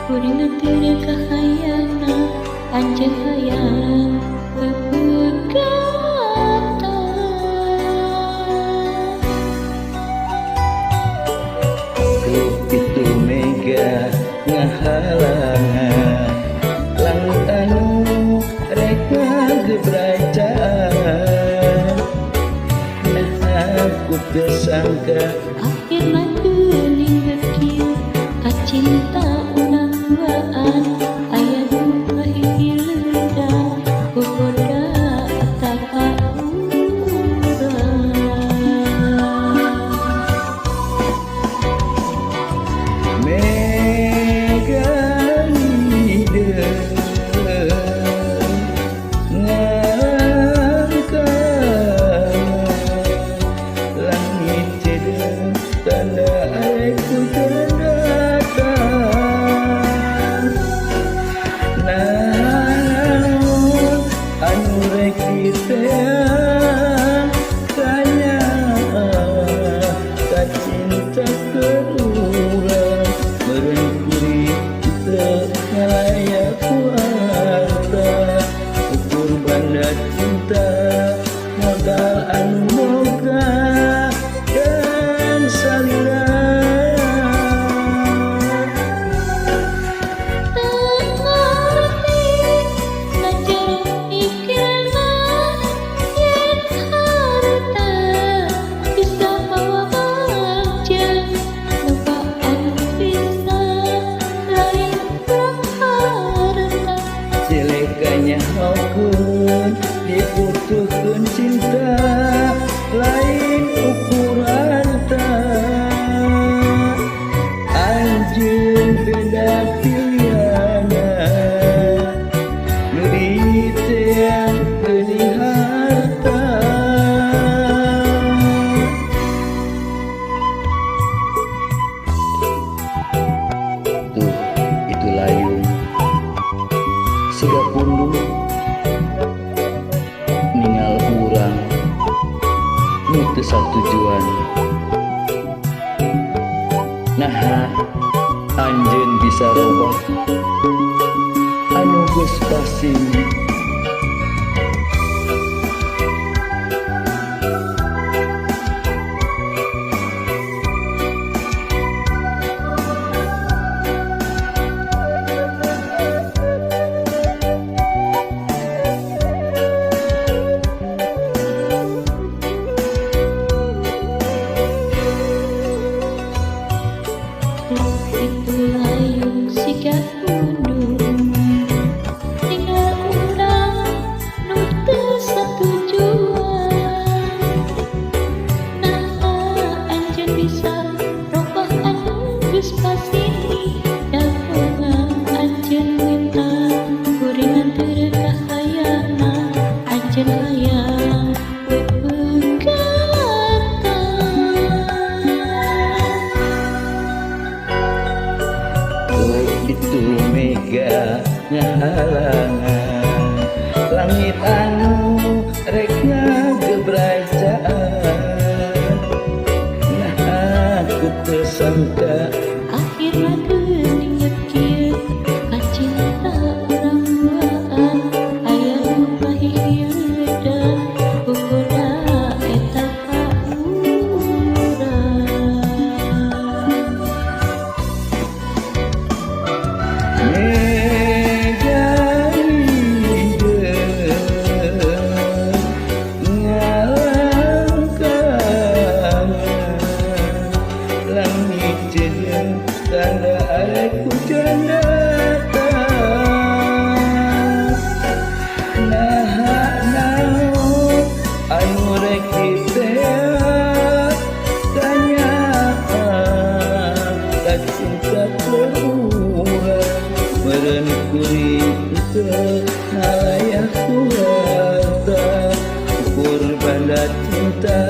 kuring teu kahayana anjeun hayang bebegatan. Itu mega ngahalangan langit anu rek ngagebrajaan. Nah aku teu sangka Akhirna geuning bekieu kacinta urang duaan aya nu mahileudan boboda eta ka urang. mega hideung ngangkat langit cedeung tanda aku datang. Naon anu rek diteang tanya kacinta keurang meureun kuring teu ngalayak kuarta ukur banda cinta modal anu boga dan salira. Silekanya haukun dibutuhkeun cinta lain ukuran anjeun beda pilihanna nu diteang geuning harta. Tuh itu layung siga punduh ningal urang nu teu satujuan. Naha anjeun bisa robah anu geus pasing. Itu layung siga undung tinggal urang nu teu satujuan. Nah anjeun bisa robah anu geus pasti dapungan anjeun minta kuring teu kahayana anjeun hayang itu mega ngahalangan langit anu rek ngagebrajaan. Nah aku teu sangka akhirna geuning bekieu kacinta urang duaan aya nu mahileudan boboda eta ka urang. mega hideung ngangkat langit cedeung tanda aku can datang. Naha naon anu rek diteang tanyaan kacinta keurang meureun kuring teu ngalayak kuarta ukur banda cinta